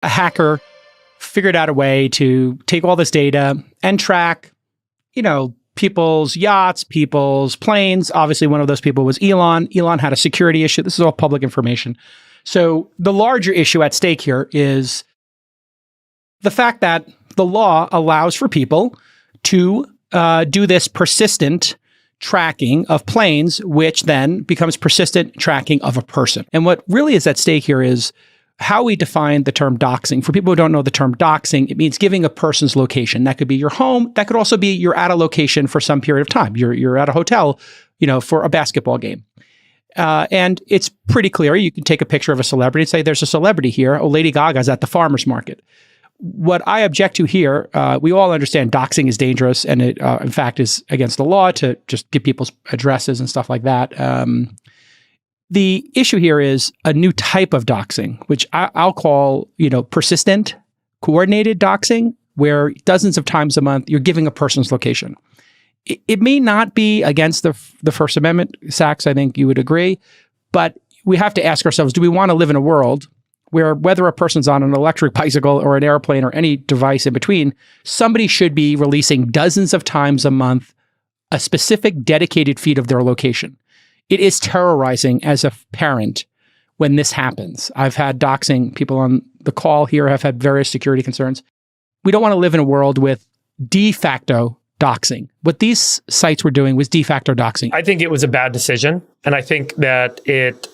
a hacker figured out a way to take all this data and track, people's yachts, people's planes. Obviously, one of those people was Elon. Elon had a security issue. This is all public information. So the larger issue at stake here is the fact that the law allows for people to do this persistent tracking of planes, which then becomes persistent tracking of a person. And what really is at stake here is how we define the term doxing. For people who don't know the term doxing, it means giving a person's location. That could be your home. That could also be you're at a location for some period of time. You're at a hotel, for a basketball game. And it's pretty clear. You can take a picture of a celebrity and say, there's a celebrity here. Oh, Lady Gaga's at the farmer's market. What I object to here, we all understand doxing is dangerous, and it, in fact, is against the law to just give people's addresses and stuff like that. The issue here is a new type of doxing, which I'll call, persistent, coordinated doxing, where dozens of times a month you're giving a person's location. It may not be against the First Amendment, Sachs, I think you would agree, but we have to ask ourselves, do we want to live in a world where whether a person's on an electric bicycle or an airplane or any device in between, somebody should be releasing dozens of times a month a specific dedicated feed of their location? It is terrorizing as a parent when this happens. I've had doxing. People on the call here have had various security concerns. We don't want to live in a world with de facto doxing. What these sites were doing was de facto doxing. I think it was a bad decision. And I think that it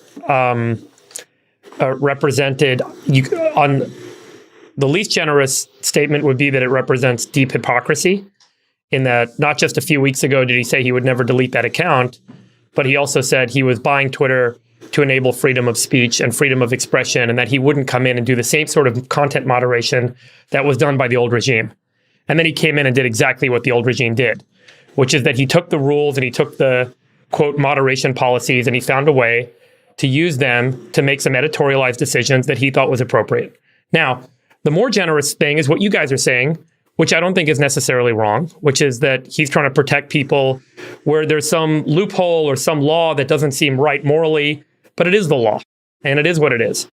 represented, on the least generous statement would be that it represents deep hypocrisy, in that not just a few weeks ago did he say he would never delete that account, but he also said he was buying Twitter to enable freedom of speech and freedom of expression, and that he wouldn't come in and do the same sort of content moderation that was done by the old regime. And then he came in and did exactly what the old regime did, which is that he took the rules and he took the, quote, moderation policies, and he found a way to use them to make some editorialized decisions that he thought was appropriate. Now, the more generous thing is what you guys are saying, which I don't think is necessarily wrong, which is that he's trying to protect people where there's some loophole or some law that doesn't seem right morally, but it is the law, and it is what it is.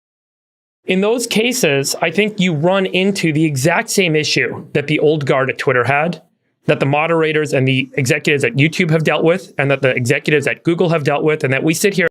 In those cases, I think you run into the exact same issue that the old guard at Twitter had, that the moderators and the executives at YouTube have dealt with, and that the executives at Google have dealt with, and that we sit here